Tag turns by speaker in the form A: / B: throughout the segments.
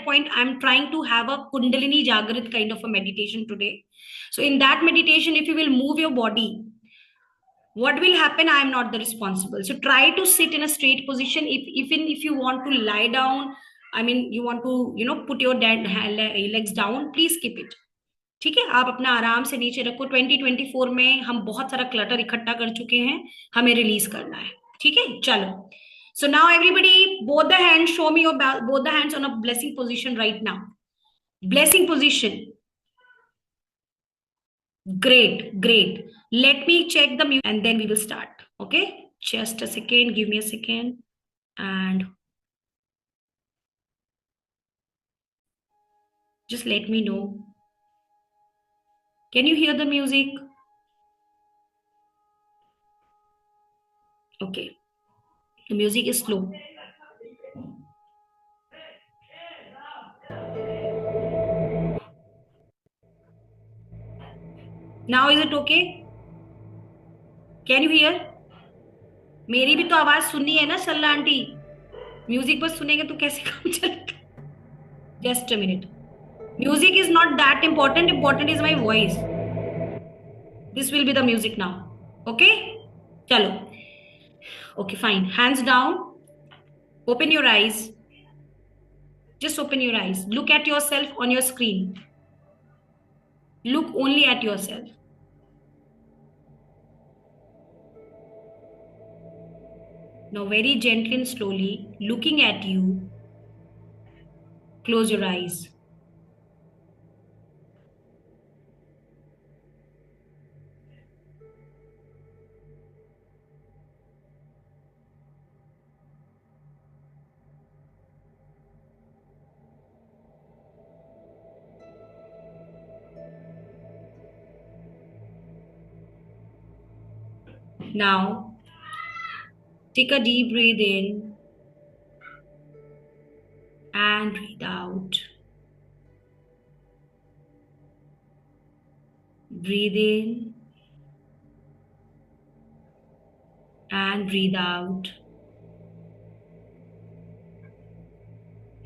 A: point, I'm trying to have a Kundalini Jagrat kind of a meditation today. So in that meditation, if you will move your body, what will happen? I am not the responsible. So try to sit in a straight position. If even if you want to lie down, I mean you want to put your legs down, please keep it. ठीक है, आप अपना आराम से नीचे रखो. 2024 में हम बहुत सारा क्लटर इकट्ठा कर चुके हैं, हमें रिलीज करना है. ठीक है, चलो. So now everybody, both the hands, show me your both the hands on a blessing position right now. Blessing position. Great, great. Let me check the music and then we will start. Okay, just a second, give me a second. And just let me know. Can you hear the music? Okay, the music is slow. Now is it okay? Can you hear? मेरी भी तो आवाज सुननी है ना सल्ला aunty. Music बस सुनेंगे तो कैसे काम चलेगा? Just a minute. Music is not that important. Important is my voice. This will be the music now. Okay, चलो. Okay, fine. Hands down. Open your eyes. Just open your eyes. Look at yourself on your screen. Look only at yourself. Now, very gently and slowly, looking at you, close your eyes. Now, take a deep breath in and breathe out. Breathe in and breathe out.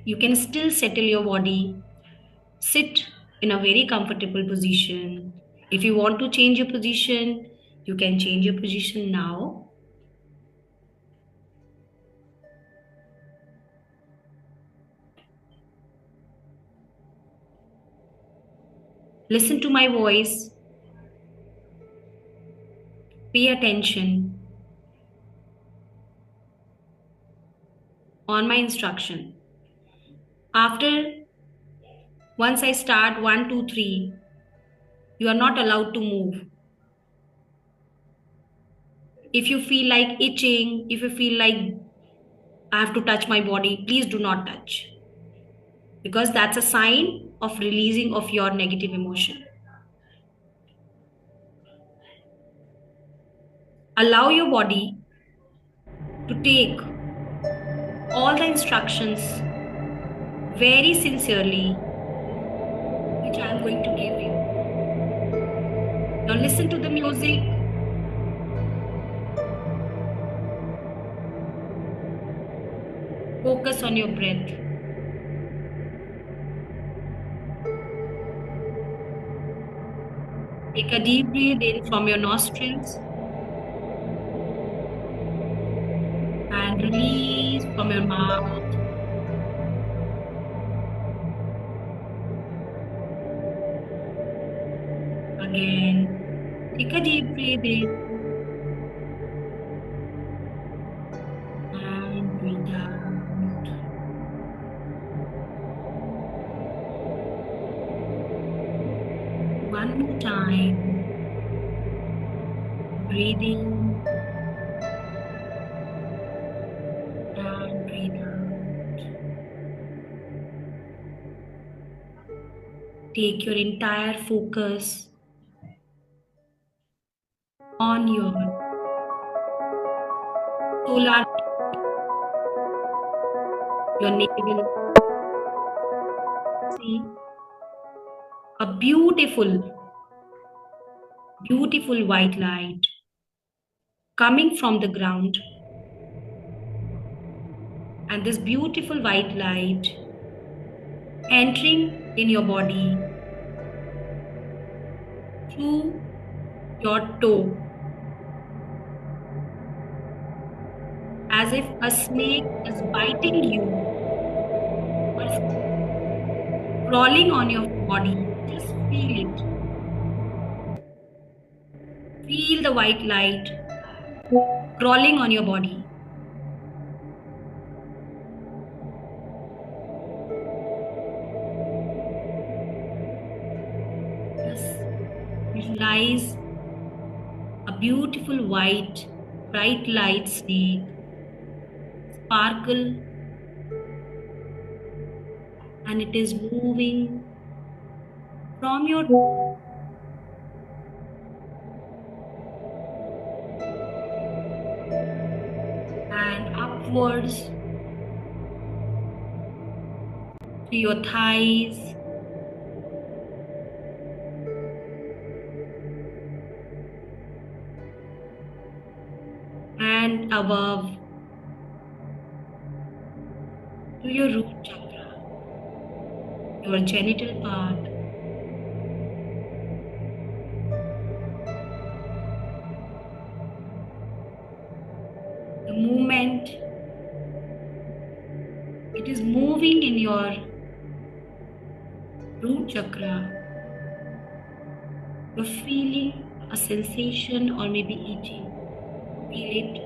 A: You can still settle your body. Sit in a very comfortable position. If you want to change your position, you can change your position now. Listen to my voice. Pay attention on my instruction. Once I start 1, 2, 3, you are not allowed to move. If you feel like itching, if you feel like I have to touch my body, please do not touch. Because that's a sign of releasing of your negative emotion. Allow your body to take all the instructions very sincerely, which I am going to give you. Now listen to the music. Focus on your breath. Take a deep breath in from your nostrils and release from your mouth. Again, take a deep breath in and breathe out. One more time. Breathe in and breathe out. Take your entire focus on your solar, your navel. See a beautiful white light coming from the ground. And this beautiful white light entering in your body through your toe, as if a snake is biting you or crawling on your body. Just feel it. Feel the white light crawling on your body. Just visualize a beautiful white, bright light snake sparkle, and it is moving from your and upwards to your thighs, and above to your root chakra, your genital part. The movement, it is moving in your root chakra. You're feeling a sensation or maybe itching. Feel it.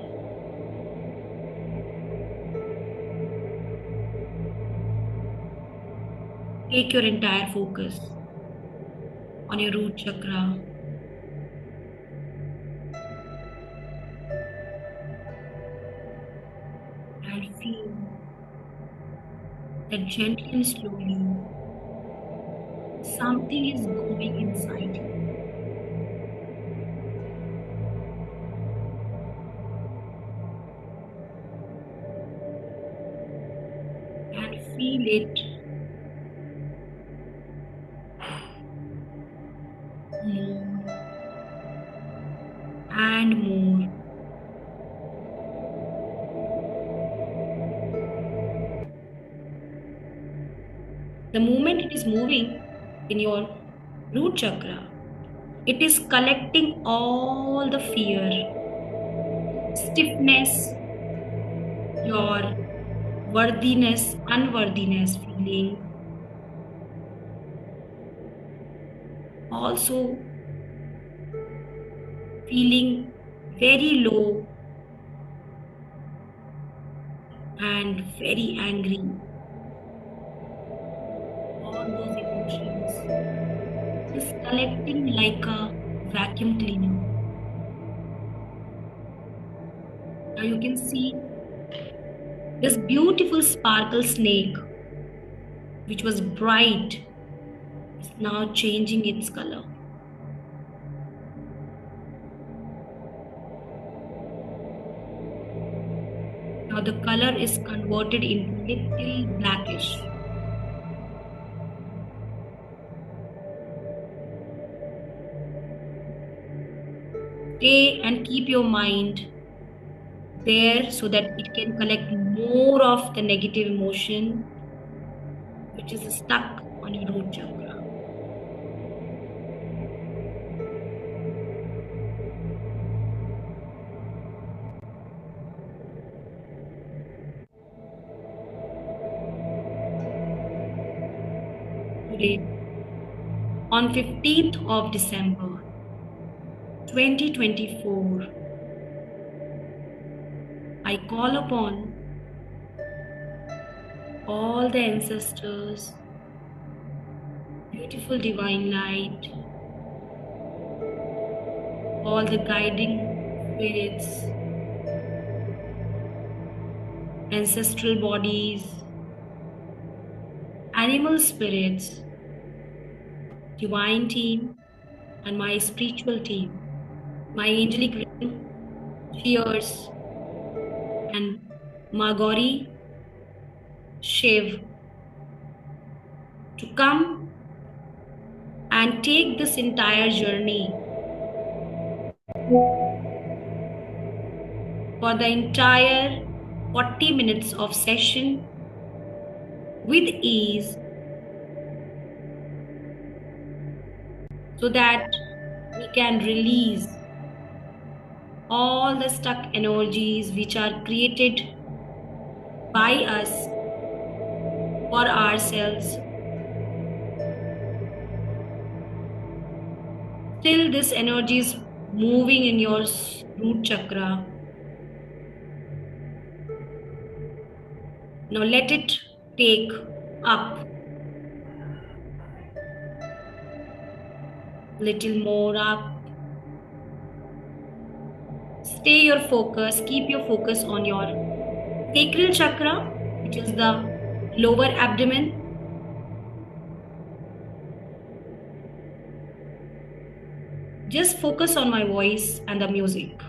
A: Take your entire focus on your root chakra. And feel that gently and slowly something is going inside you. And feel it more and more. The moment it is moving in your root chakra, it is collecting all the fear, stiffness, your worthiness, unworthiness feeling. Also feeling very low and very angry. All those emotions is collecting like a vacuum cleaner. Now you can see this beautiful sparkle snake, which was bright, is now changing its color. Now the color is converted into little blackish. Stay and keep your mind there so that it can collect more of the negative emotion which is stuck on your root chakra. Today, on 15th of December 2024, I call upon all the ancestors, beautiful divine light, all the guiding spirits, ancestral bodies, animal spirits, divine team, and my spiritual team, my angelic ring, cheers, and Magori, Shiv, to come and take this entire journey for the entire 40 minutes of session with ease so that we can release all the stuck energies which are created by us for ourselves. Still, this energy is moving in your root chakra. Now let it take up. Little more up. Stay your focus, keep your focus on your sacral chakra, which is the lower abdomen. Just focus on my voice and the music.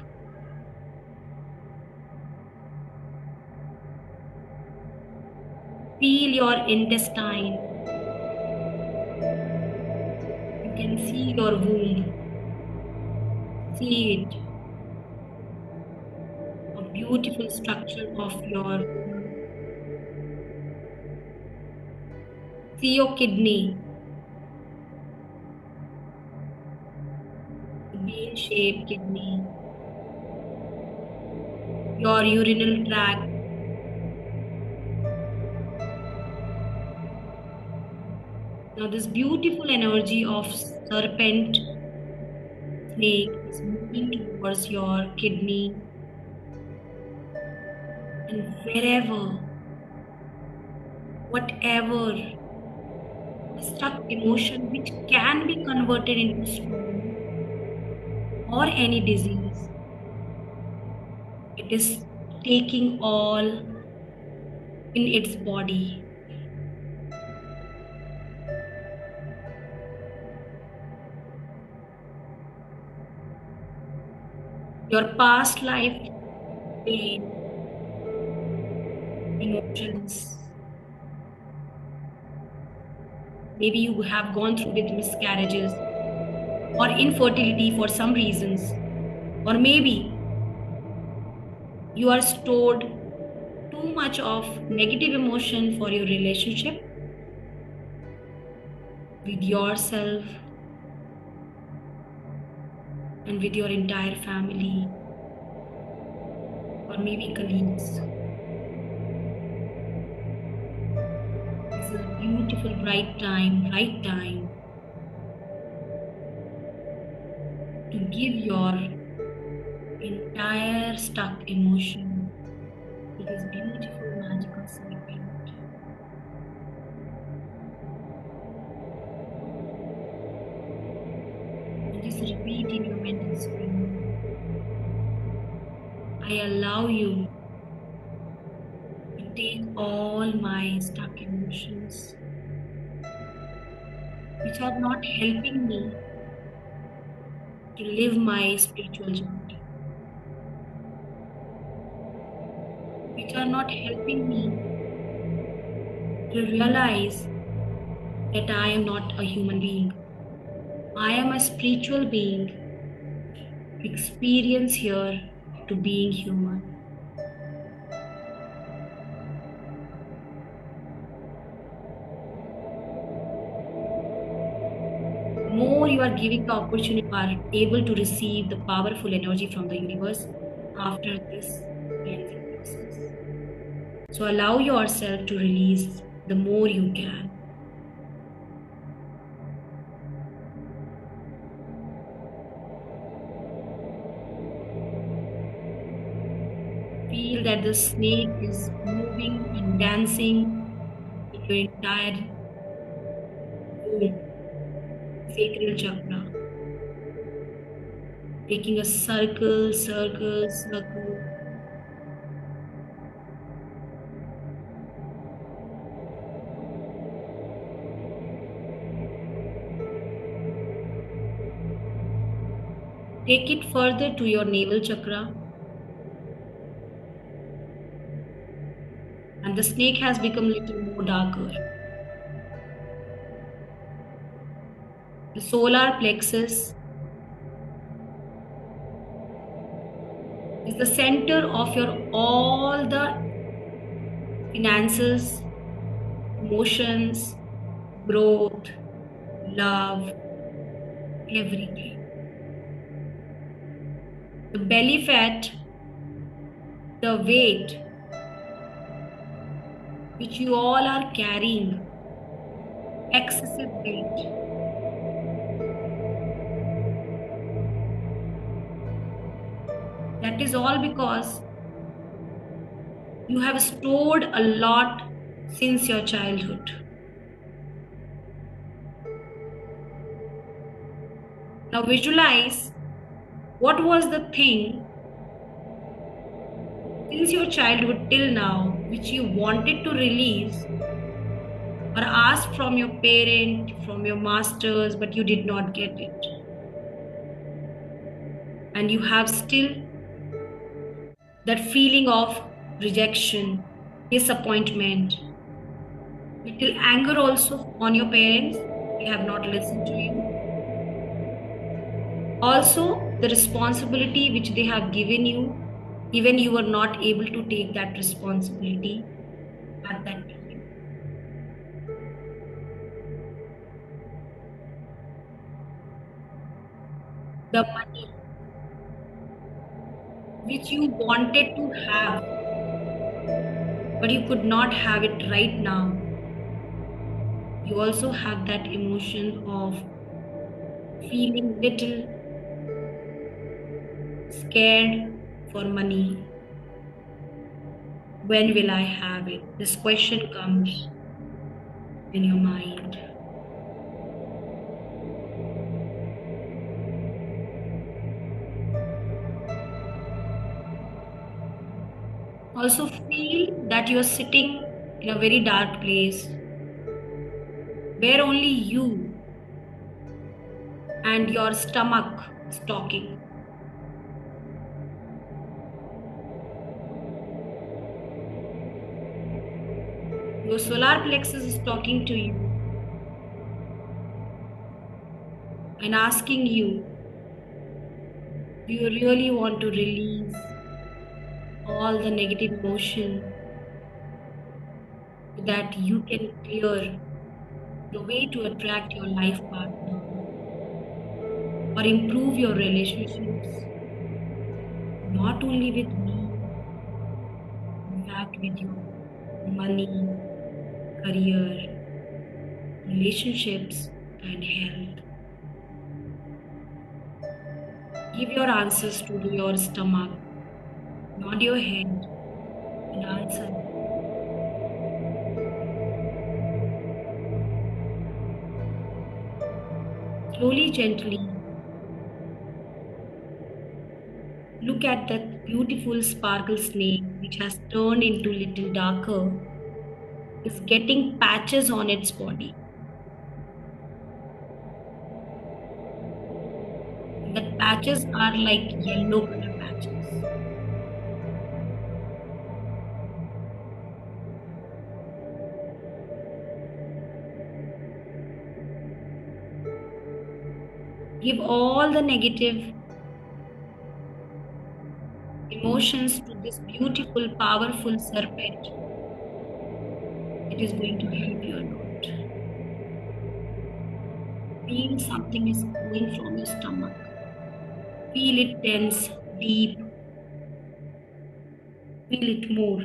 A: Feel your intestine. You can see your womb. See it. A beautiful structure of your womb. See your kidney. Bean-shaped kidney. Your urinary tract. Now this beautiful energy of serpent snake is moving towards your kidney, and wherever, whatever stuck emotion which can be converted into stone or any disease, it is taking all in its body. Your past life pain, emotions. Maybe you have gone through with miscarriages or infertility for some reasons, or maybe you are stored too much of negative emotion for your relationship with yourself and with your entire family, or maybe colleagues. This is a beautiful right time to give your entire stuck emotion to this beautiful magical serpent. And just repeat in your mental screen, I allow you to take all my stuck emotions which are not helping me to live my spiritual journey, which are not helping me to realize that I am not a human being. I am a spiritual being, experience here to being human. The more you are giving the opportunity, you are able to receive the powerful energy from the universe after this cleansing process. So allow yourself to release the more you can. Feel that the snake is moving and dancing in your entire womb, sacral chakra, taking a circle. Take it further to your navel chakra. And the snake has become a little more darker. The solar plexus is the center of your all the finances, emotions, growth, love, everything. The belly fat, the weight which you all are carrying, excessive weight, that is all because you have stored a lot since your childhood. Now visualize what was the thing since your childhood till now which you wanted to release or ask from your parent, from your masters, but you did not get it. And you have still that feeling of rejection, disappointment, little anger also on your parents. They have not listened to you. Also, the responsibility which they have given you, even you were not able to take that responsibility at that time. The money which you wanted to have, but you could not have it right now. You also have that emotion of feeling little scared for money. When will I have it? This question comes in your mind. Also feel that you are sitting in a very dark place where only you and your stomach is talking. Your solar plexus is talking to you and asking you, do you really want to release all the negative emotion so that you can clear the way to attract your life partner or improve your relationships, not only with me, in fact, with your money, career, relationships, and health. Give your answers to your stomach, nod your head, and answer. Slowly, gently, look at that beautiful sparkle snake which has turned into little darker, is getting patches on its body. The patches are like yellow color patches. Give all the negative emotions to this beautiful, powerful serpent. It is going to help you a lot. Feel something is going from your stomach. Feel it tense, deep. Feel it more.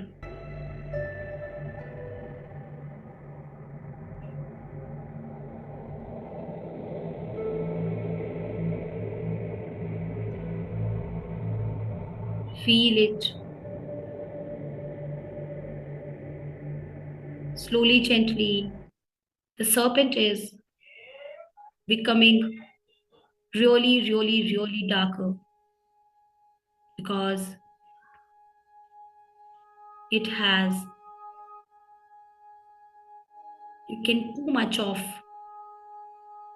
A: Feel it. Slowly, gently, the serpent is becoming really, really, really darker because it has taken too much of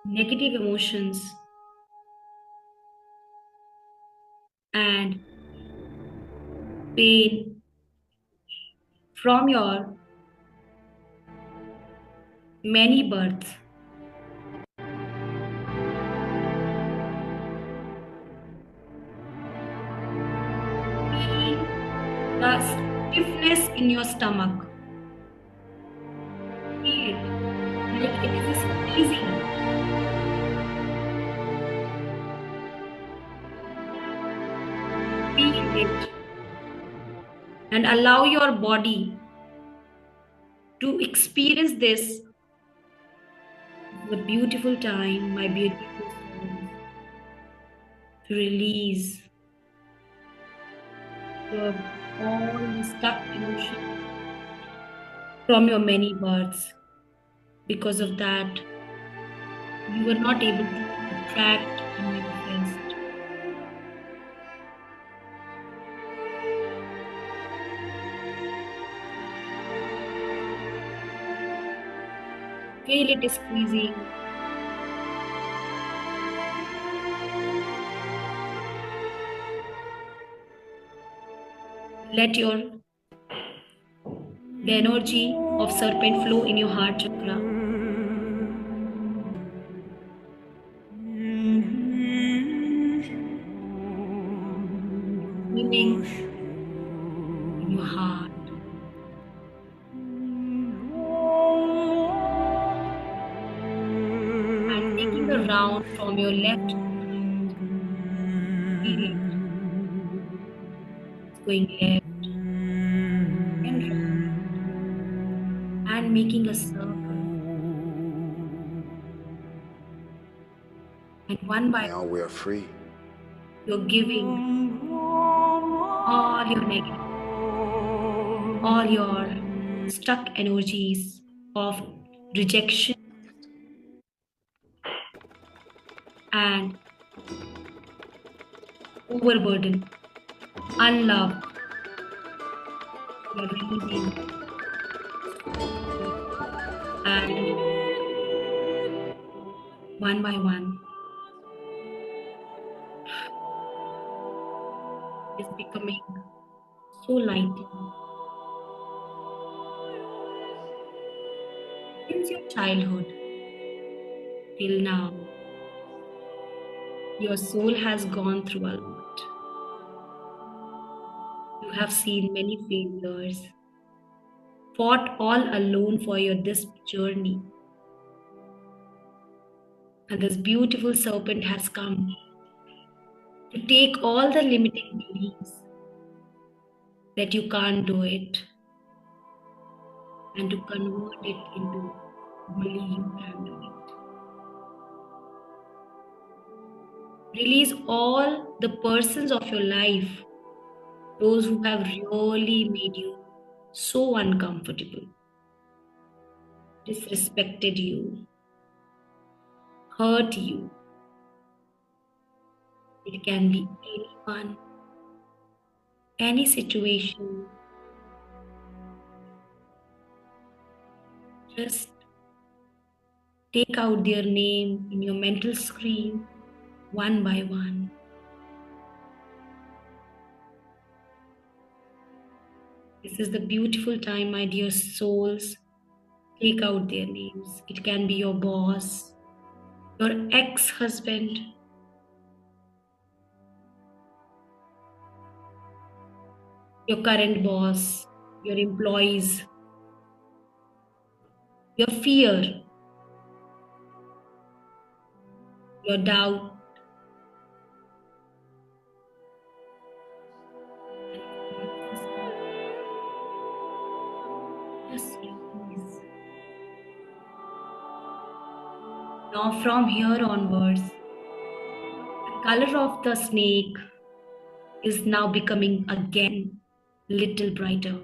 A: negative emotions and pain from your many births. Feel the stiffness in your stomach. Feel it like it is squeezing. and allow your body to experience this. The beautiful time, my beautiful soul, to release your all the stuck emotion from your many births. Because of that, you were not able to attract and manifest. Feel it squeezing. Let the energy of serpent flow in your heart chakra. Swimming in your heart. And taking a round from your left. Feel it. It's going left and right. And making a circle. And one by
B: Now we're free.
A: you're giving all your negative, all your stuck energies of rejection and overburden, unloved. You're releasing and one by one is becoming so light. Since your childhood till now, your soul has gone through a lot. You have seen many failures, fought all alone for your this journey. And this beautiful serpent has come to take all the limiting beliefs that you can't do it and to convert it into believe you can do it. Release all the persons of your life, those who have really made you so uncomfortable, disrespected you, hurt you. It can be anyone, any situation. Just take out their name in your mental screen one by one. This is the beautiful time, my dear souls. Take out their names. It can be your boss, your ex-husband, your current boss, your employees, your fear, your doubt. Just release. Now from here onwards, the color of the snake is now becoming again little brighter.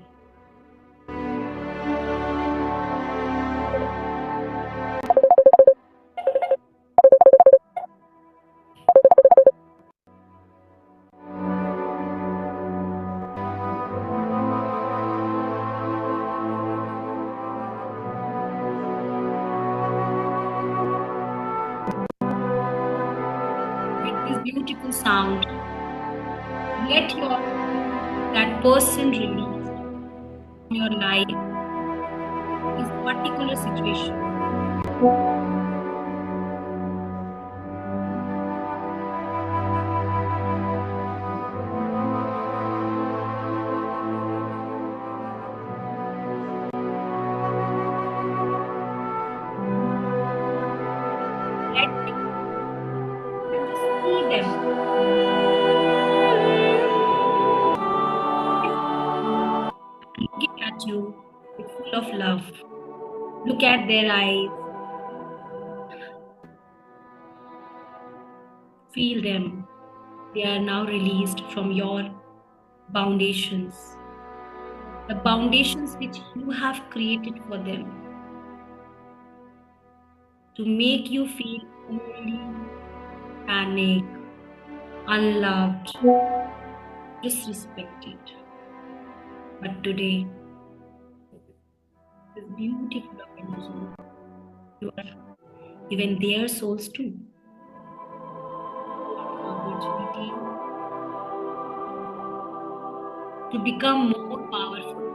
A: With this beautiful sound, let that person release from your life this particular situation. Let them and just see them. you with full of love. Look at their eyes. Feel them. They are now released from your foundations. The foundations which you have created for them to make you feel lonely, panic, unloved, disrespected. But today, this beautiful energy, you are even their souls too. Opportunity to become more powerful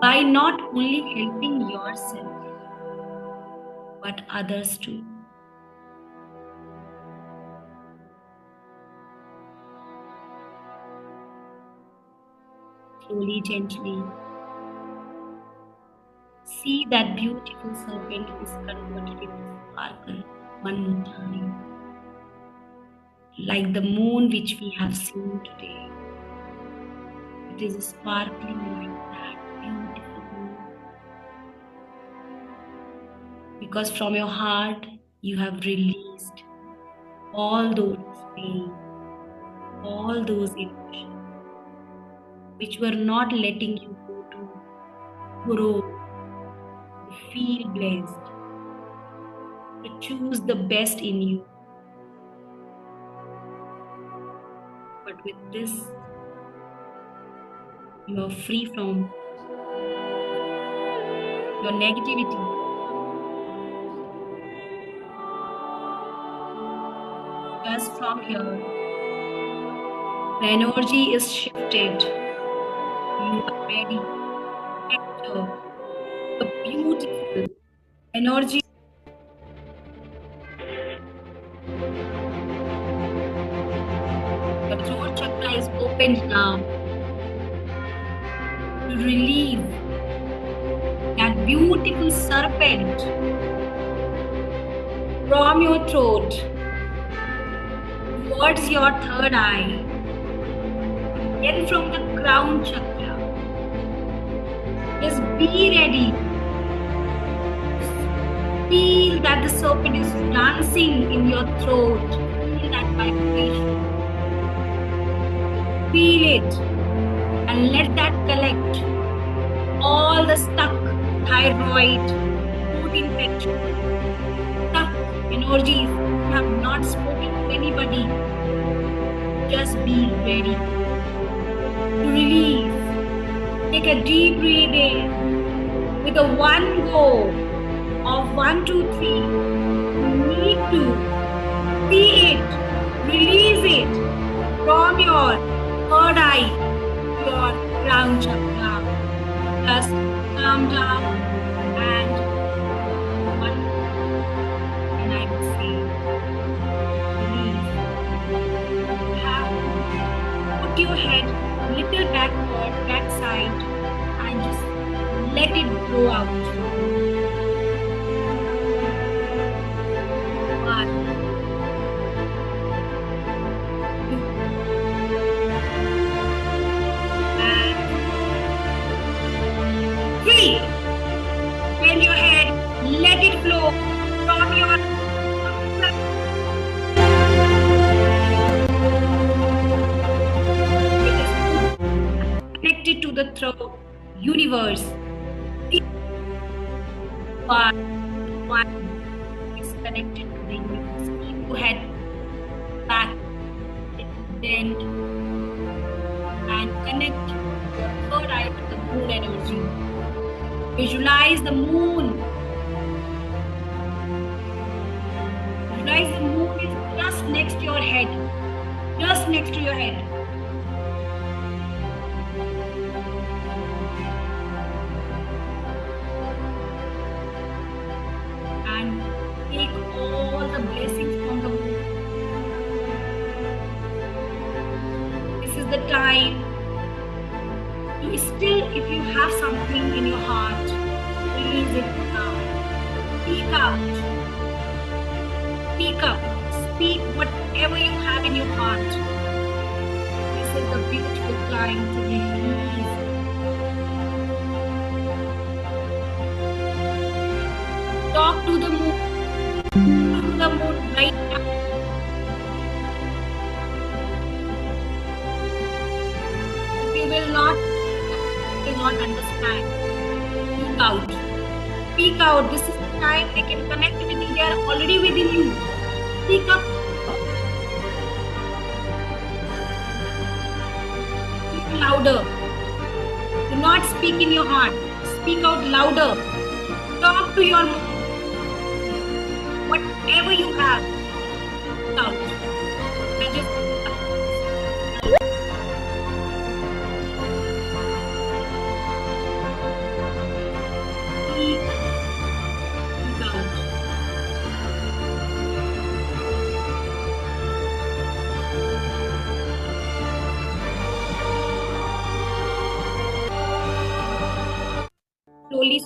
A: by not only helping yourself but others too. Slowly, gently, see that beautiful serpent is converted into sparkle one more time. Like the moon which we have seen today. It is sparkling like that, beautiful moon. Because from your heart, you have released all those pain, all those emotions which were not letting you go to grow, to feel blessed, to choose the best in you. But with this, you are free from your negativity. Just from here, the energy is shifted. You are ready to enter the beautiful energy. Your throat chakra is opened now to release that beautiful serpent from your throat towards your third eye, then from the crown chakra. Just be ready. Feel that the serpent is dancing in your throat. Feel that vibration. Feel it and let that collect all the stuck thyroid, food infection, stuck energies. You have not spoken to anybody. Just be ready to release. Take a deep breath in with a one go of 1, 2, 3. You need to see it, release it from your third eye, your crown chakra. Just calm down and one, and I would say, release. You have to put your head little backward, backside, and just let it blow out. 1, 2, and 3. Bend your head, let it flow from your connected to the throat, universe. 1 is connected to the universe. Keep your head back, bend, and connect your third eye to the moon energy. Visualize the moon. Visualize the moon is just next to your head. Just next to your head. And take all the blessings from the moon. This is the time to still, if you have something in your heart, release it now. Speak out. Speak up. Speak whatever you have in your heart. This is the beautiful time to release Talk to the moon. Talk to the moon right now. If you will not understand, speak out. Speak out. This is the time they can connect with you. They are already within you. Speak up. Speak louder. Do not speak in your heart. Speak out louder. Talk to your moon. Whatever you have, speak out. And just speak out. Slowly,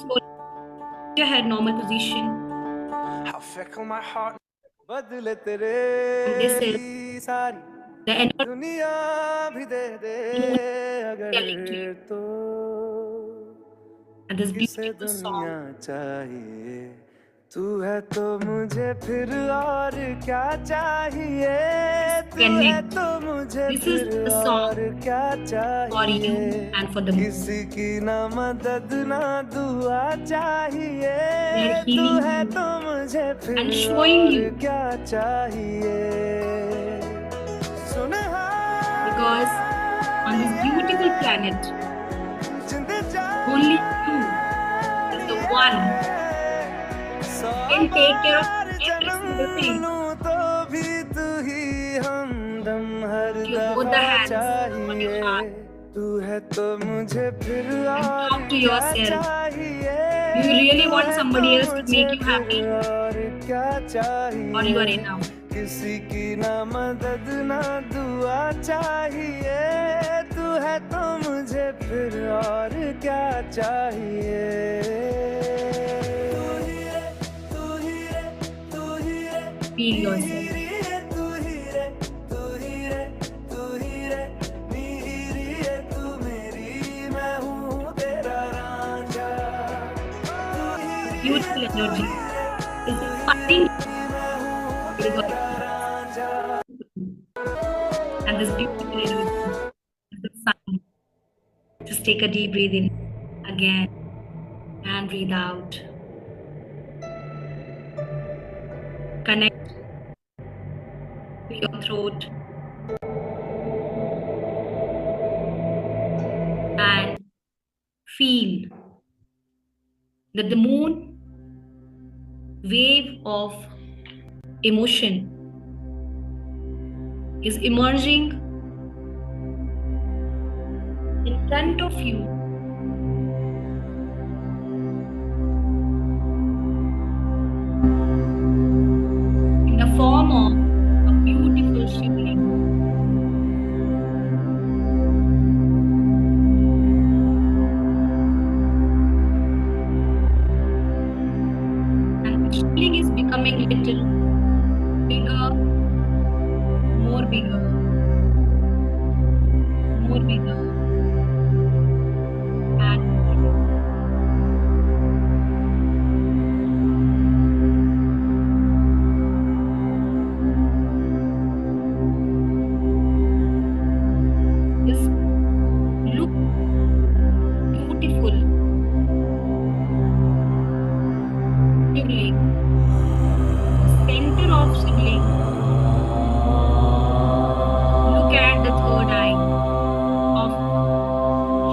A: your head normal position.
B: How fickle my heart. बदले तेरे
A: This is
B: सारी
A: the energy
B: दुनिया भी दे दे अगर तो
A: and this
B: किसे
A: beautiful song.
B: दुनिया चाहिए तू है तो मुझे फिर और क्या चाहिए तू है
A: Connect.
B: तो मुझे
A: This is
B: फिर
A: the song
B: और क्या
A: for
B: चाहिए
A: you and for the moon.
B: किसी की ना मदद ना दुआ चाहिए
A: They're
B: तू
A: healing
B: है
A: you
B: तो मुझे फिर
A: and showing
B: और
A: you
B: क्या चाहिए सुनहा
A: because on this beautiful planet,
B: जिंद जा
A: only you is the one who can take care of every single thing.
B: तो भी तू ही हमदम हर
A: You hold the
B: दफा
A: hands on your
B: चाहिए
A: heart
B: तू है तो मुझे फिर
A: and
B: और
A: talk to
B: क्या
A: yourself.
B: चाहिए
A: Do you really
B: तू
A: want
B: है
A: somebody
B: तो
A: else to
B: मुझे
A: make you
B: फिर
A: happy,
B: और क्या चाहिए
A: or you are enough?
B: किसी की ना मदद ना दुआ चाहिए तू है तो मुझे फिर और क्या चाहिए
A: Feel yourself. Beautiful energy is inspiring and this beautiful energy is the sun. Just take a deep breath in again and breathe out. Connect to your throat and feel that the moon wave of emotion is emerging in front of you. In the form of a beautiful shivling. And the shivling is becoming little bigger, more bigger, more bigger, and more bigger. This look beautiful shivling, center of shivling. Look at the third eye of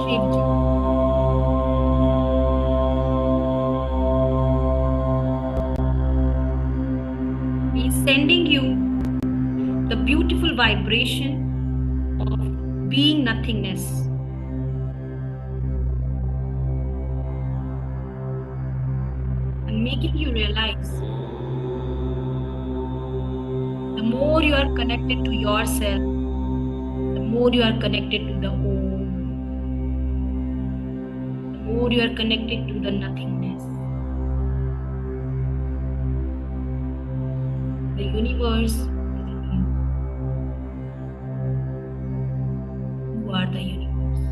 A: Shivji. He is sending you the beautiful vibration of being nothingness. And making you realize the more you are connected to yourself, the more you are connected to the Om, the more you are connected to the nothingness. The universe is in you. You are the universe.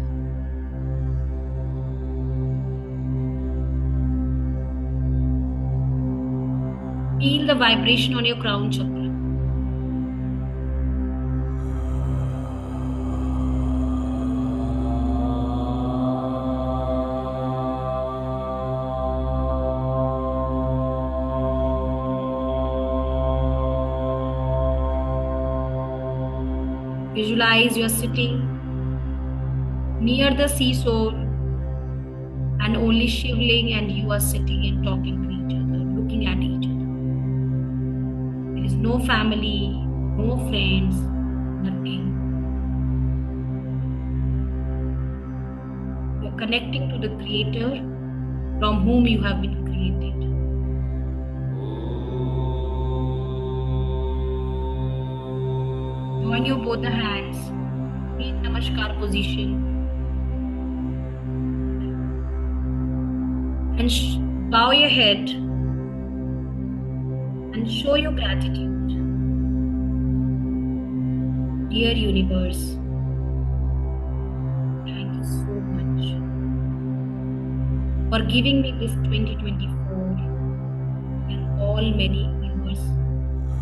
A: Feel the vibration on your crown chakra. Visualize you are sitting near the seesaw and only Shivling and you are sitting and talking to each other, looking at each other. There is no family, no friends, nothing. You are connecting to the Creator from whom you have been created. Join your both the hands in Namaskar position and bow your head and show your gratitude. Dear universe, thank you so much for giving me this 2024 and all many years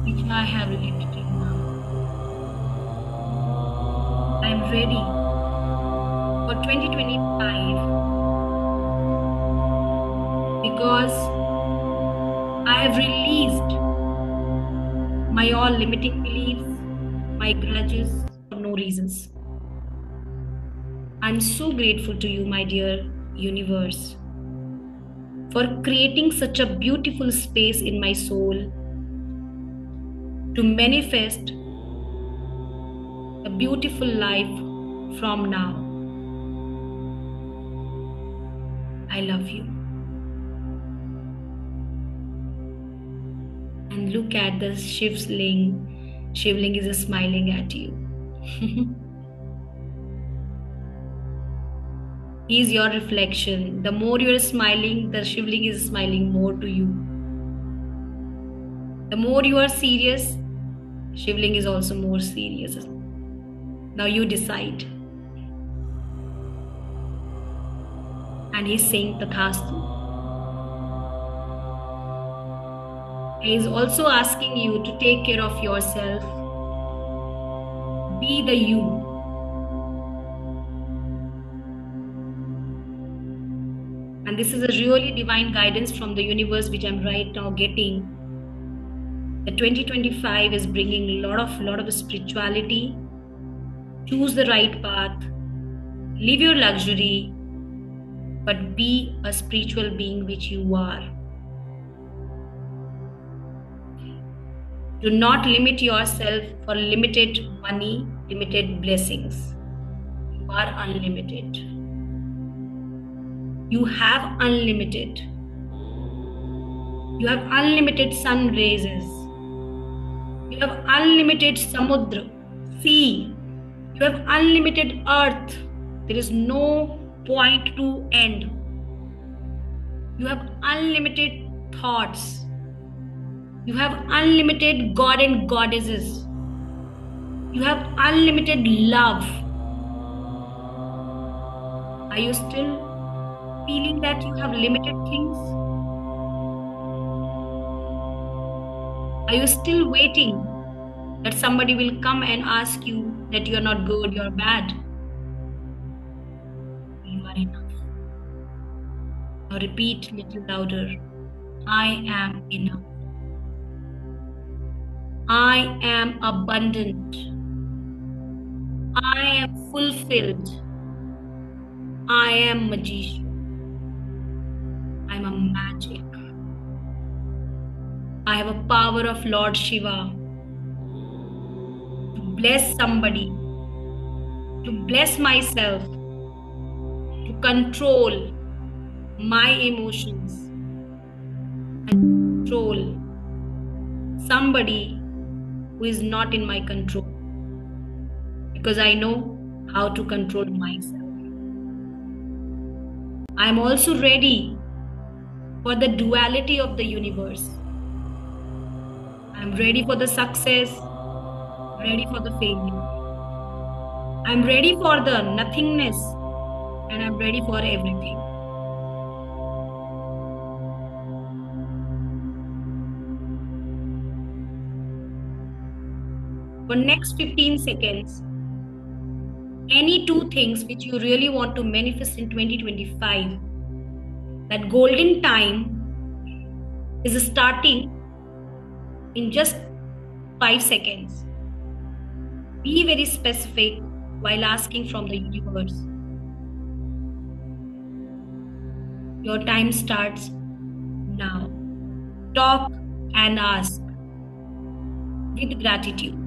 A: which I have lived till now. I am ready for 2025 because I have released my all limiting beliefs, my grudges for no reasons. I'm so grateful to you, my dear universe, for creating such a beautiful space in my soul to manifest a beautiful life from now. I love you. And look at the Shivling. Shivling is smiling at you. He is your reflection. The more you are smiling, the Shivling is smiling more to you. The more you are serious, Shivling is also more serious. Now you decide. And he's saying Tathastu. He is also asking you to take care of yourself. Be the you. And this is a really divine guidance from the universe which I'm right now getting. The 2025 is bringing a lot of spirituality. Choose the right path. Live your luxury. But be a spiritual being which you are. Do not limit yourself for limited money, limited blessings. You are unlimited. You have unlimited. You have unlimited sun rays. You have unlimited samudra, sea. You have unlimited earth. There is no point to end. You have unlimited thoughts. You have unlimited God and goddesses. You have unlimited love. Are you still feeling that you have limited things? Are you still waiting that somebody will come and ask you that you are not good, you are bad? You are enough. Now repeat a little louder. I am enough. I am abundant. I am fulfilled. I am magician. I am a magic. I have a power of Lord Shiva to bless somebody, to bless myself, to control my emotions and control somebody who is not in my control, because I know how to control myself. I am also ready for the duality of the universe. I am ready for the success, ready for the failure. I am ready for the nothingness, and I am ready for everything. For next 15 seconds, any two things which you really want to manifest in 2025, that golden time is starting in just 5 seconds. Be very specific while asking from the universe. Your time starts now. Talk and ask with gratitude.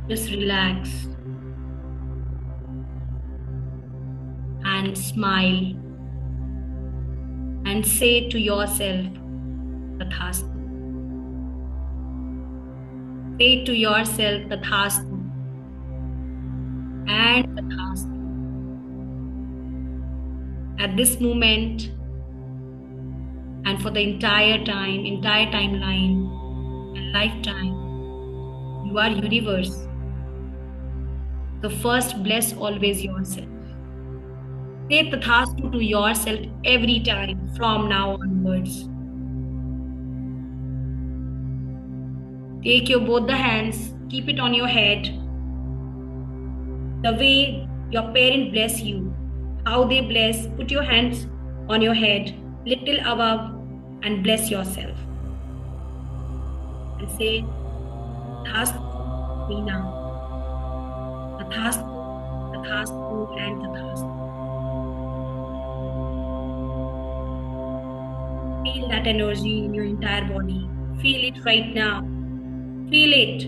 A: Just relax and smile and say to yourself, Tathastu. Say to yourself, Tathastu and Tathastu. At this moment and for the entire timeline and lifetime, you are universe. So first, bless always yourself. Say Tathastu to yourself every time from now onwards. Take your both the hands, keep it on your head. The way your parent bless you, how they bless, put your hands on your head, little above, and bless yourself. And say, Tathastu, Meena. Tathastu, Tathastu, and Tathastu. Feel that energy in your entire body. Feel it right now. Feel it.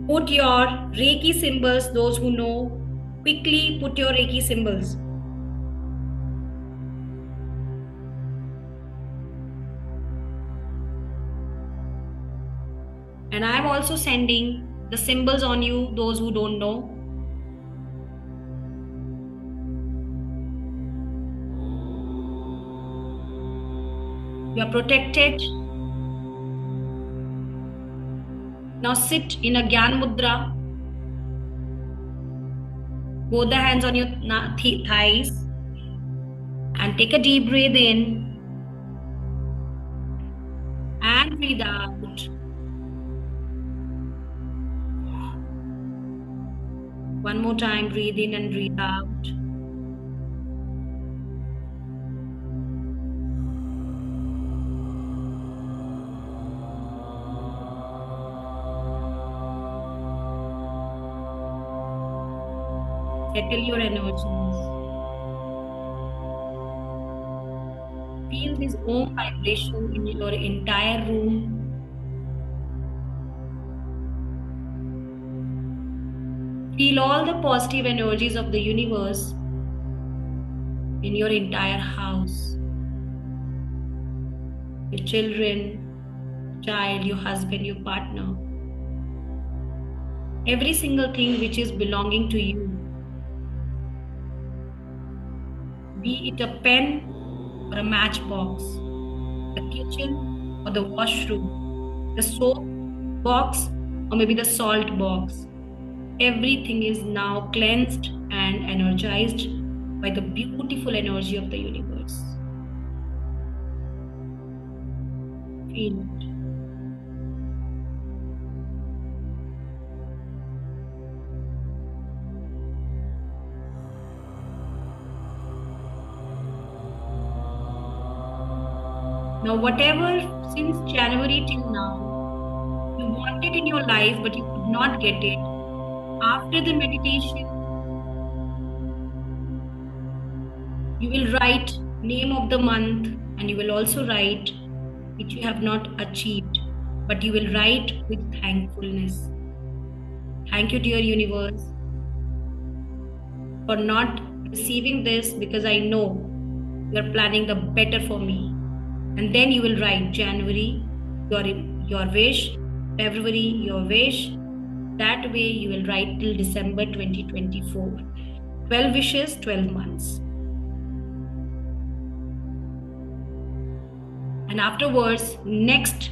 A: Put your Reiki symbols, those who know, quickly put your Reiki symbols. And I'm also sending the symbols on you, those who don't know. You are protected. Now sit in a Gyan Mudra. Both the hands on your thighs. And take a deep breath in. And breathe out. One more time, breathe in and breathe out. Settle your energies. Feel this Om vibration in your entire room. Feel all the positive energies of the universe in your entire house. Your children, child, your husband, your partner. Every single thing which is belonging to you. Be it a pen or a matchbox, the kitchen or the washroom, the soap box or maybe the salt box. Everything is now cleansed and energized by the beautiful energy of the universe. Feel it. Now, whatever since January till now you wanted in your life but you could not get it, after the meditation, you will write name of the month and you will also write which you have not achieved, but you will write with thankfulness. Thank you, dear universe, for not receiving this because I know you are planning the better for me. And then you will write January, your wish. February, your wish. That way, you will write till December 2024. 12 wishes, 12 months. And afterwards, next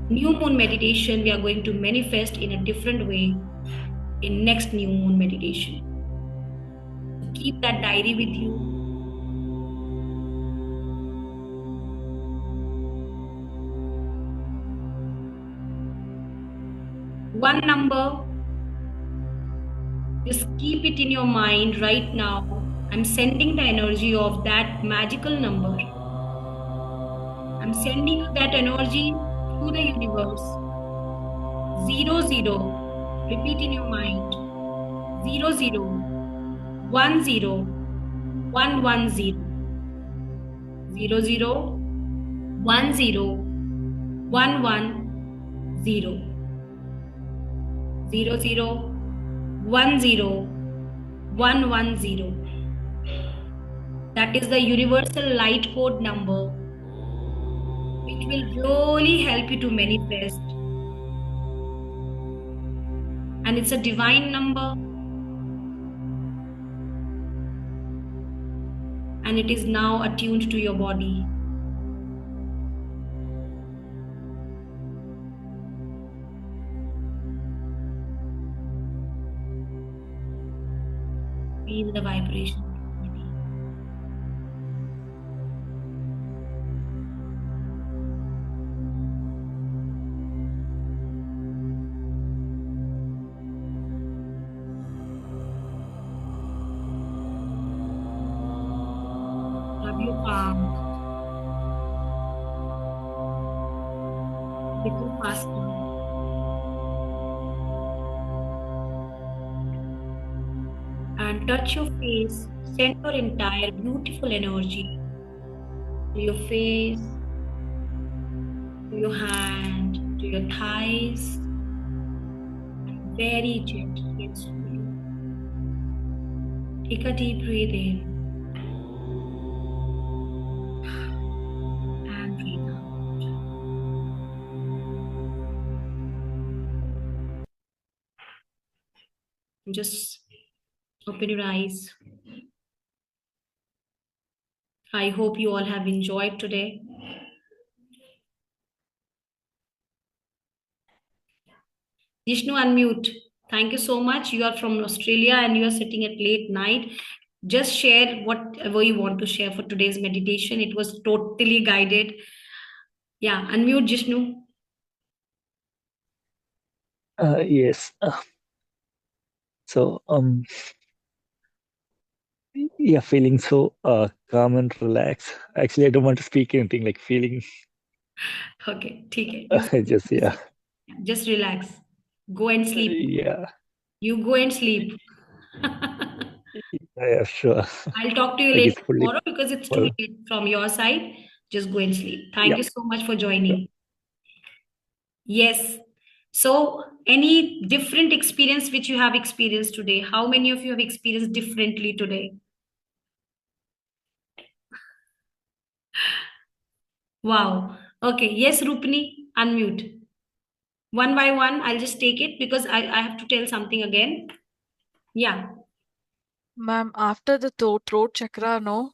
A: new moon meditation, we are going to manifest in a different way in next new moon meditation. Keep that diary with you. One number, just keep it in your mind right now. I'm sending the energy of that magical number. I'm sending you that energy through the universe. 00. Repeat in your mind. 00. 10. 110. 00. 10. 110. 00. 10. 110. That is the universal light code number, which will really help you to manifest. And it's a divine number. And it is now attuned to your body. Feel the vibration. Rub your palm. Little faster. And touch your face. Send your entire beautiful energy to your face, to your hand, to your thighs, and very gently and slowly. Take a deep breath in and breathe out. Just open your eyes. I hope you all have enjoyed today. Jishnu, unmute. Thank you so much. You are from Australia and you are sitting at late night. Just share whatever you want to share for today's meditation. It was totally guided. Yeah, unmute Jishnu.
C: Yes. So, yeah, feeling so calm and relaxed. Actually, I don't want to speak anything, like feeling
A: Okay, okay.
C: just, yeah.
A: Just relax. Go and sleep.
C: Yeah.
A: You go and sleep.
C: Yeah, sure.
A: I'll talk to you
C: Like
A: later
C: it's fully
A: tomorrow because it's too
C: full.
A: late from your side. Just go and sleep. Thank
C: Yeah.
A: you so much for joining. Yes. So, any different experience which you have experienced today? How many of you have experienced differently today? Wow. Okay. Yes, Rupini, unmute. One by one, I'll just take it because I have to tell something again. Yeah.
D: Ma'am, after the throat chakra, no,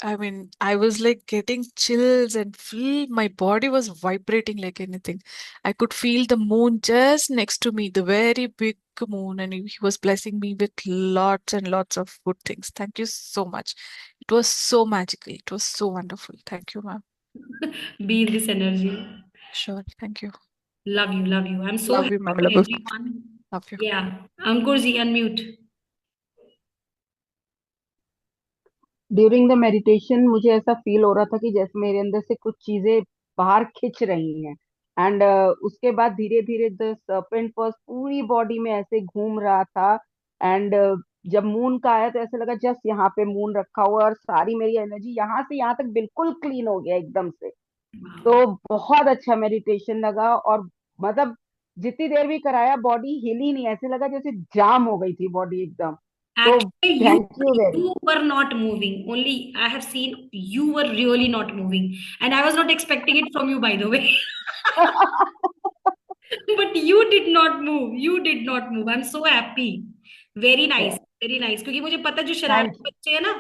D: I mean, I was like getting chills and feel my body was vibrating like anything. I could feel the moon just next to me, the very big moon, and he was blessing me with lots and lots of good things. Thank you so much. It was so magical. It was so wonderful. Thank you, ma'am.
A: Be in this energy.
D: Sure. Thank you.
A: Love you. Love you. I'm so
D: Love
A: happy
D: you, ma'am.
A: for
D: Love you.
A: everyone.
D: Love you.
A: Yeah. Ankurji, unmute.
E: During the meditation मुझे ऐसा feel हो रहा था कि जैसे मेरे अंदर से कुछ चीजें बाहर खिंच रही हैं एंड उसके बाद धीरे धीरे द सर्पेंट पर्स पूरी बॉडी में ऐसे घूम रहा था एंड जब मून का आया तो ऐसे लगा जस्ट यहाँ पे मून रखा हुआ है और सारी मेरी एनर्जी यहाँ से यहाँ तक बिल्कुल क्लीन हो गया एकदम से। तो बहुत अच्छा मेडिटेशन लगा और मतलब जितनी देर भी कराया बॉडी हिली नहीं, ऐसे लगा जैसे जाम हो गई थी बॉडी एकदम। तो
A: Actually,
E: thank you very
A: you were not moving. Only I have seen you were really not moving, and I was not expecting it from you, by the way. But you did not move. You did not move. I'm so happy. Very nice. Very nice. क्योंकि मुझे पता है जो
E: thank
A: शरारती बच्चे हैं ना,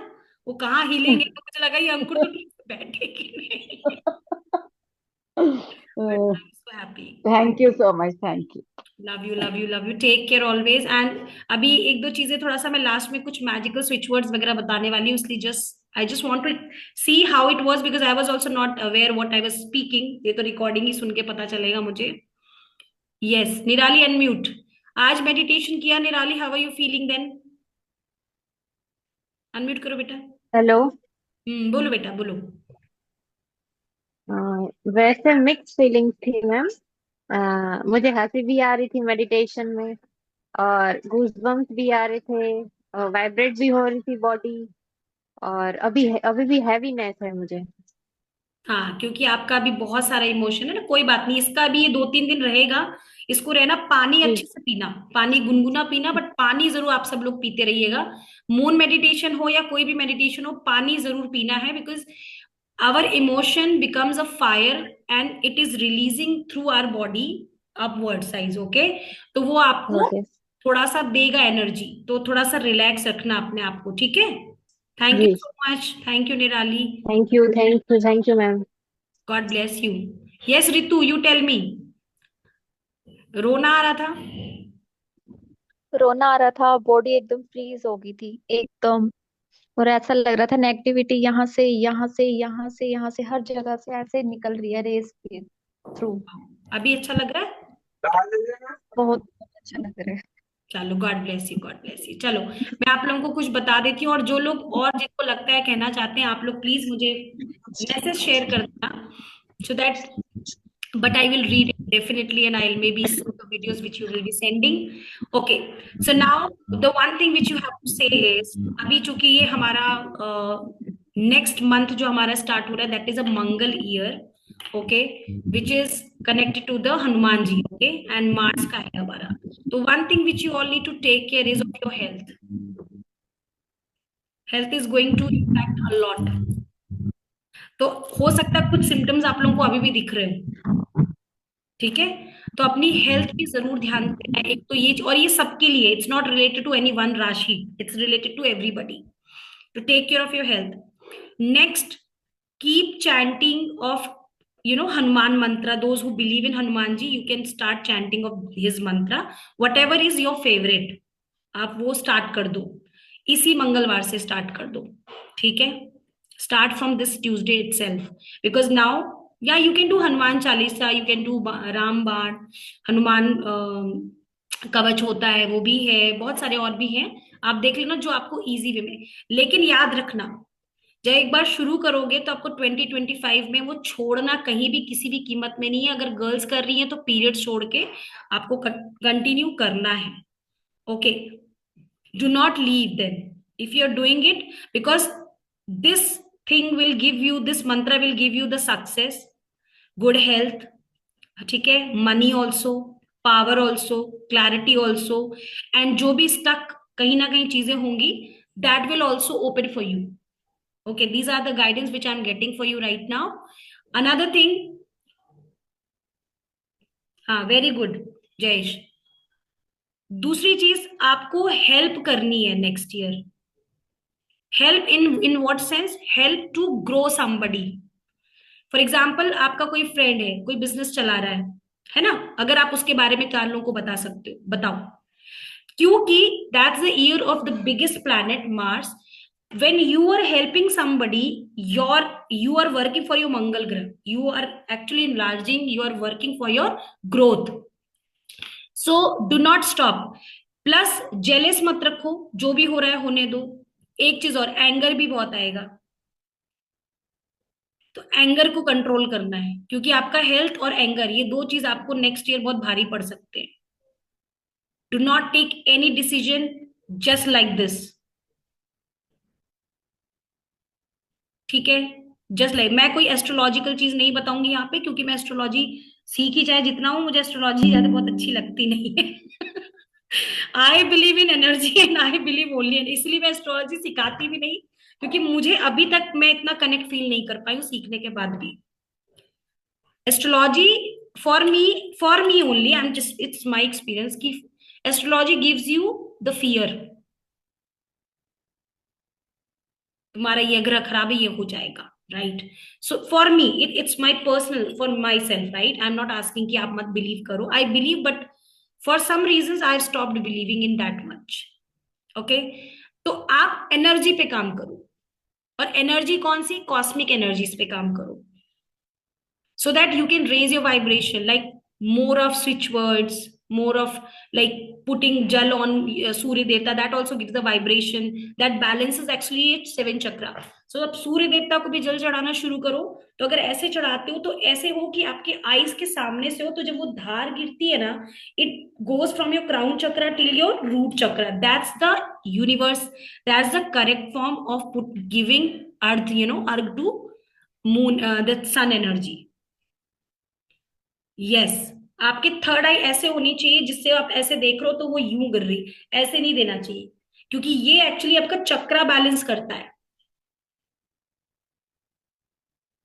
A: वो कहाँ हिलेंगे, तो मुझे लगा ये अंकुर तो ठीक से बैठेगी नहीं. But
E: you,
A: I'm so happy.
E: Thank you so much, thank you.
A: Love you love you love you. Take care always. And अभी एक दो चीजें थोड़ा सा मैं लास्ट में कुछ मैजिकल स्विच वर्ड्स वगैरह बताने वाली हूँ, इसलिए just I just want to see how it was, because I was also not aware what I was speaking. ये तो रिकॉर्डिंग ही सुन के पता चलेगा मुझे. यस, निराली अनम्यूट. आज मेडिटेशन किया Nirali, how are you feeling then? Unmute करो बेटा.
F: हेलो।
A: बोलो बेटा बोलो.
F: वैसे मिक्स फीलिंग्स थी मैम। मुझे हंसी भी आ रही थी मेडिटेशन में, और गूज़बम्प्स भी आ रहे थे, वाइब्रेट भी हो रही थी बॉडी, और अभी भी हैवीनेस है मुझे।
A: हाँ, क्योंकि आपका अभी बहुत सारा इमोशन है ना. कोई बात नहीं, इसका भी ये 2-3 दिन रहेगा. इसको रहना, पानी
F: जी।
A: अच्छे से पीना, पानी गुनगुना पीना, बट पानी जरूर आप सब लोग पीते रहिएगा. मून मेडिटेशन हो या कोई भी मेडिटेशन हो, पानी जरूर पीना है. Because our emotion becomes a fire and it is releasing through our body upward size. Okay, तो वो आपको
F: ओके।
A: थोड़ा सा देगा एनर्जी. तो थोड़ा सा रिलैक्स रखना अपने आप को, ठीक है? Thank you
F: ji.
A: So much. Thank you Nirali.
F: Thank you ma'am.
A: God bless you. Yes Ritu, you tell me. रोना आ रहा था.
G: रोना आ रहा था, बॉडी एकदम फ्रीज हो गई थी एकदम। और ऐसा लग रहा था नेगेटिविटी यहाँ से यहाँ से यहाँ से यहाँ से हर जगह से ऐसे निकल रही है रेस के थ्रू।
A: अभी अच्छा लग रहा है?
G: बहुत अच्छा लग रहा है।
A: चलो, God bless you, God bless you. चलो, मैं आप लोगों को कुछ बता देती हूँ, और जो लोग और जिनको लगता है कहना चाहते हैं, आप लोग प्लीज मुझे मैसेज शेयर कर देना, so that but I will read it definitely, and I'll maybe see the videos which you will be sending. Okay, so now the one thing which you have to say is, अभी चूंकि ये हमारा next month जो हमारा start हो रहा है, that is a Mangal year. Okay, which is connected to the Hanuman ji. Okay, and March का है हमारा. तो one thing which you all need to take care is of your health. Health is going to impact a lot. तो हो सकता है कुछ symptoms आप लोगों को अभी भी दिख रहे हो, ठीक है? तो अपनी हेल्थ की जरूर ध्यान देना है. एक तो ये, और ये सबके लिए, it's not related to any one rashi, it's related to everybody. तो take care of your health. Next, keep chanting of Hanuman mantra. Those who believe in Hanuman ji, you can start chanting of his mantra. Whatever is your favorite, आप वो start कर दो. इसी मंगलवार से start कर दो, ठीक है? Start from this Tuesday itself, because now, yeah, you can do Hanuman Chalisa, you can do Rambaan, Hanuman कवच होता है, वो भी है, बहुत सारे और भी हैं. आप देख लेना जो आपको इजी वे में. लेकिन याद रखना, जब एक बार शुरू करोगे तो आपको 2025 में वो छोड़ना कहीं भी किसी भी कीमत में नहीं है. अगर गर्ल्स कर रही हैं तो पीरियड छोड़ के आपको कंटिन्यू करना है. Okay, do not leave them if you are doing it, because this thing will give you, this mantra will give you the success, good health, ठीक है, money also, power also, clarity also, and जो भी stuck कहीं ना कहीं चीजें होंगी, that will also open for you. Okay, these are the guidance which I'm getting for you right now. Another thing, हाँ, very good जयेश. दूसरी चीज, आपको हेल्प करनी है next year. Help in what sense? Help to grow somebody. For example, आपका कोई friend है, कोई बिजनेस चला रहा है ना? अगर आप उसके बारे में 4 लोगों को बता सकते हो, बताओ. क्योंकि that's the year of the biggest planet Mars. when you are helping somebody, you are working for your मंगल ग्रह. you are actually enlarging, you are working for your growth. so do not stop. Plus jealous मत रखो, जो भी हो रहा है होने दो. एक चीज और, एंगर भी बहुत आएगा, तो एंगर को कंट्रोल करना है, क्योंकि आपका हेल्थ और एंगर, ये 2 चीज आपको नेक्स्ट ईयर बहुत भारी पड़ सकते हैं. Do not take any decision just like this, ठीक है? जस्ट लाइक, मैं कोई एस्ट्रोलॉजिकल चीज नहीं बताऊंगी यहाँ पे, क्योंकि मैं एस्ट्रोलॉजी सीखी चाहे जितना हूं, मुझे एस्ट्रोलॉजी ज्यादा बहुत अच्छी लगती नहीं है. I believe in energy and I believe only in, इसलिए मैं एस्ट्रोलॉजी सिखाती भी नहीं, क्योंकि मुझे अभी तक मैं इतना कनेक्ट फील नहीं कर पाई हूँ सीखने के बाद भी। Astrology for me only, I am just, it's my experience कि astrology gives you the fear, तुम्हारा ये ग्रह खराब है, ये हो जाएगा, right. So for me it's my personal, for myself, right. I am not asking कि आप मत बिलीव करो, I believe, but for some reasons I stopped believing in that much. Okay, तो आप एनर्जी पे काम करो, और एनर्जी कौन सी, कॉस्मिक एनर्जीज पे काम करो, so that you can raise your vibration, like more of switch words, more of like putting jal on surya devta, that also gives the vibration that balances actually its seven chakra. So अब सूर्य देवता को भी जल चढ़ाना शुरू करो, तो अगर ऐसे चढ़ाते हो तो ऐसे हो कि आपके आईज के सामने से हो, तो जब वो धार गिरती है ना, it goes from your crown chakra till your root chakra, that's the universe, that's the correct form of giving earth, earth to moon, the sun energy. Yes, आपके थर्ड आई ऐसे होनी चाहिए जिससे आप ऐसे देख रहे हो तो वो यूं गिर रही, ऐसे नहीं देना चाहिए, क्योंकि ये एक्चुअली आपका चक्रा बैलेंस करता है।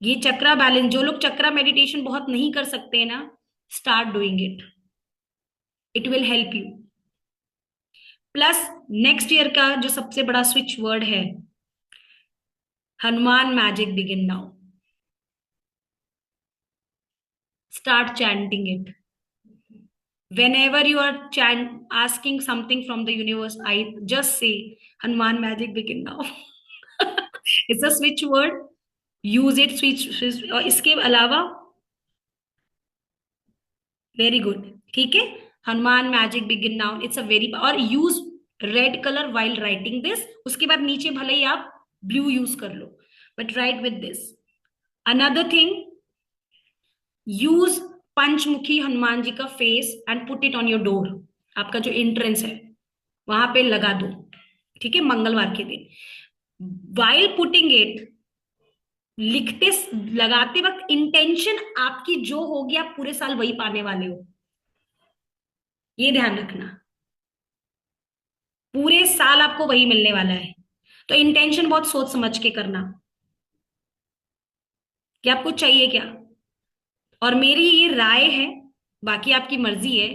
A: ये चक्रा बैलेंस, जो लोग चक्रा मेडिटेशन बहुत नहीं कर सकते हैं ना, start doing it, it will help you. Plus next year का जो सबसे बड़ा स्विच वर्ड है, Hanuman magic begin now, start chanting it. Whenever you are asking something from the universe, I just say Hanuman magic begin now. It's a switch word, use it, switch और इसके अलावा very good, ठीक है, Hanuman magic begin now, it's a very, और use red colour while writing this, उसके बाद नीचे भले ही आप ब्लू यूज कर लो, but write with this. Another thing, use Panchmukhi Hanuman ji का face and put it on your door, आपका जो एंट्रेंस है वहां पे लगा दो, ठीक है, मंगलवार के दिन। वाइल पुटिंग इट, लिखते लगाते वक्त इंटेंशन आपकी जो होगी, आप पूरे साल वही पाने वाले हो, ये ध्यान रखना, पूरे साल आपको वही मिलने वाला है। तो इंटेंशन बहुत सोच समझ के करना कि आपको चाहिए क्या। और मेरी ये राय है, बाकी आपकी मर्जी है,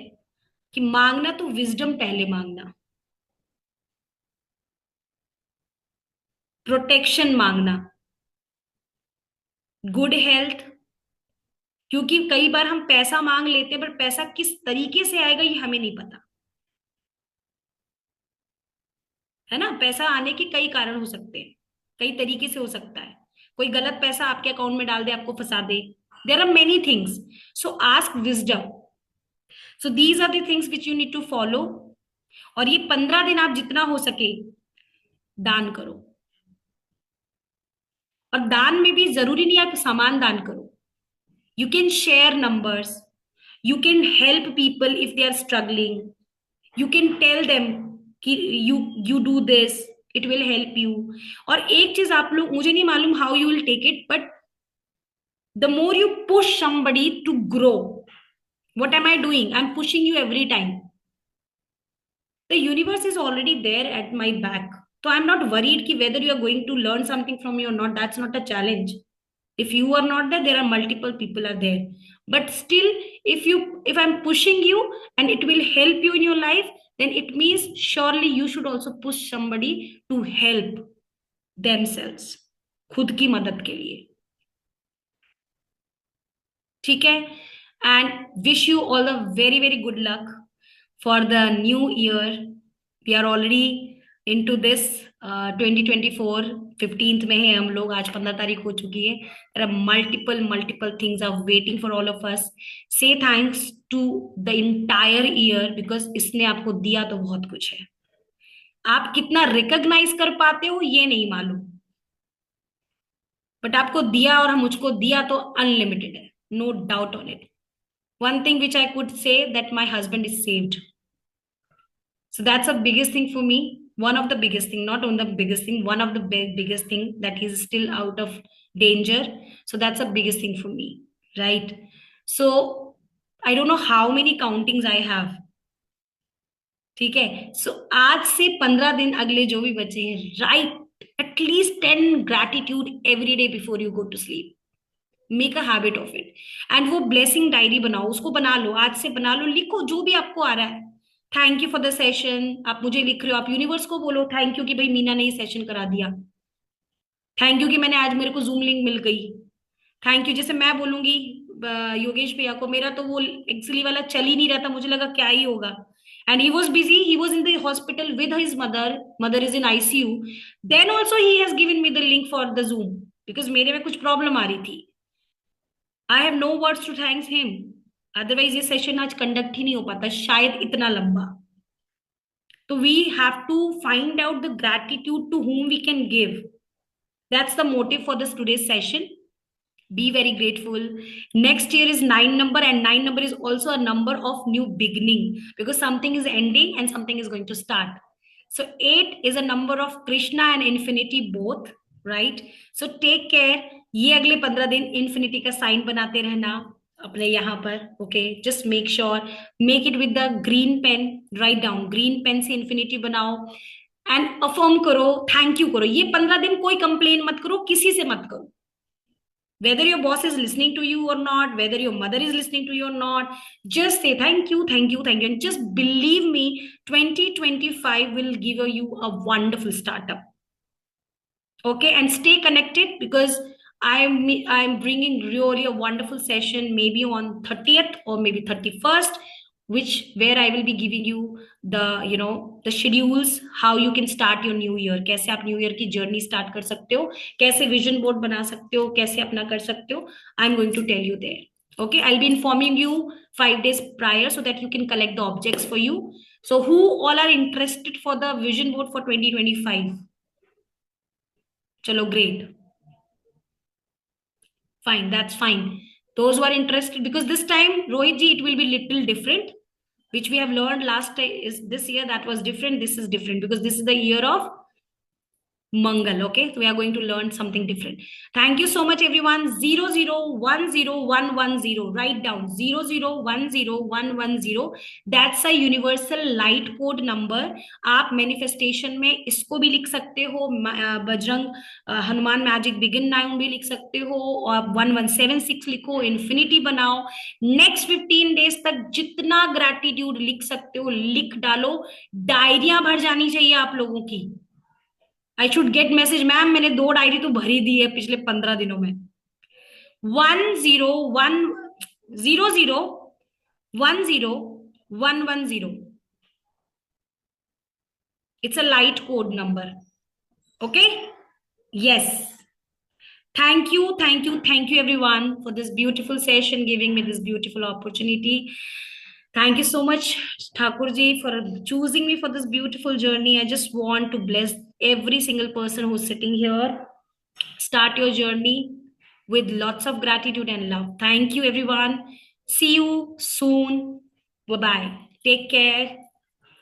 A: कि मांगना तो विजडम पहले मांगना, प्रोटेक्शन मांगना, गुड हेल्थ, क्योंकि कई बार हम पैसा मांग लेते हैं पर पैसा किस तरीके से आएगा ये हमें नहीं पता, है ना। पैसा आने के कई कारण हो सकते हैं, कई तरीके से हो सकता है, कोई गलत पैसा आपके अकाउंट में डाल दे, आपको फंसा दे, there are many things, so ask wisdom. So these are the things which you need to follow. और ये 15 दिन आप जितना हो सके दान करो, और दान में भी जरूरी नहीं आप सामान दान करो, you can share numbers, you can help people if they are struggling, you can tell them कि you do this, it will help you. और एक चीज आप लोग, मुझे नहीं मालूम how you will take it, but the more you push somebody to grow, what am I doing? I'm pushing you every time. The universe is already there at my back, so I'm not worried ki whether you are going to learn something from me or not. That's not a challenge. If you are not there, there are multiple people are there, but still, if I'm pushing you and it will help you in your life, then it means surely you should also push somebody to help themselves, खुद की मदद के लिए, ठीक है। And wish you all the very very good luck for the new year. We are already into this 2024, 15th में है हम लोग, आज 15 तारीख हो चुकी है। There are multiple things are waiting for all of us. Say thanks to the entire year because इसने आपको दिया तो बहुत कुछ है, आप कितना रिकॉग्नाइज कर पाते हो ये नहीं मालूम, बट आपको दिया, और हम मुझको दिया तो अनलिमिटेड है, no doubt on it. One thing which I could say, that my husband is saved. So that's the biggest thing for me. One of the biggest thing, not on the biggest thing, one of the biggest thing, that he's still out of danger. So that's the biggest thing for me, right? So I don't know how many countings I have. ठीक है. सो आज से 15 दिन अगले जो भी बचे हैं, write at least 10 gratitude every day before you go to sleep. Make a habit of it. And वो ब्लेसिंग डायरी बनाओ, उसको बना लो, आज से बना लो, लिखो जो भी आपको आ रहा है. Thank you for the session. आप मुझे लिख रहे हो, आप यूनिवर्स को बोलो थैंक यू कि भाई मीना ने ये सेशन करा दिया. थैंक यू कि मैंने आज मेरे को जूम लिंक मिल गई. Thank you. जैसे मैं बोलूंगी योगेश भैया को, मेरा तो वो एक्चुअली वाला चल ही नहीं रहा था, मुझे लगा क्या ही होगा. And he was busy, he was in the hospital with his mother. Mother is in ICU. Then also he has given me the link for the Zoom, because मेरे में कुछ प्रॉब्लम आ रही थी. I have no words to thanks him. Otherwise ये session आज conduct ही नहीं हो पाता शायद इतना लंबा. तो we have to find out the gratitude to whom we can give. That's the motive for this today's session. Be very grateful. Next year is 9 number, and 9 number is also a number of new beginning, because something is ending and something is going to start. So 8 is a number of Krishna and infinity both, right? So take care. ये अगले 15 दिन infinity का sign बनाते रहना अपने यहाँ पर. okay, just make sure, make it with the green pen. write down green pen से infinity बनाओ एंड अफर्म करो, थैंक यू करो. ये 15 दिन कोई कंप्लेन मत करो, किसी से मत करो. Whether your boss is listening to you or not, whether your mother is listening to you or not, just say thank you, thank you, thank you. And just believe me, 2025 will give you a wonderful startup. Okay, and stay connected, because I'm bringing really a wonderful session, maybe on 30th or maybe 31st, where I will be giving you the schedules, how you can start your new year. कैसे आप new year की journey start कर सकते हो, कैसे vision board बना सकते हो, कैसे अपना कर सकते हो. I am going to tell you there. Okay, I'll be informing you 5 days prior so that you can collect the objects for you. So who all are interested for the vision board for 2025? Chalo, great. Fine, that's fine. Those who are interested, because this time, Rohit ji, it will be little different. Which we have learned last time is this year, that was different. This is different because this is the year of Mangal. Okay, so we are going to learn something different. Thank you so much, everyone. 0010110. Write down 0010110. That's a universal light code number. आप manifestation में इसको भी लिख सकते हो, Bajrang Hanuman magic begin now भी लिख सकते हो, और 1176 लिखो, इन्फिनिटी बनाओ. नेक्स्ट 15 डेज तक जितना ग्रैटिट्यूड लिख सकते हो लिख डालो. डायरियां भर जानी चाहिए आप लोगों की. I should get message, ma'am मैंने 2 डायरी तो भरी दी है पिछले 15 दिनों में. 10100110. It's a light code number. Okay? Yes. Thank you, thank you, thank you everyone for this beautiful session, giving me this beautiful opportunity. Thank you so much, Thakur ji, for choosing me for this beautiful journey. I just want to bless every single person who's sitting here. Start your journey with lots of gratitude and love. Thank you, everyone. See you soon. Bye-bye. Take care.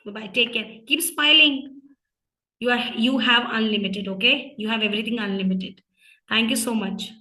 A: Bye-bye. Take care. Keep smiling. You have unlimited, okay? You have everything unlimited. Thank you so much.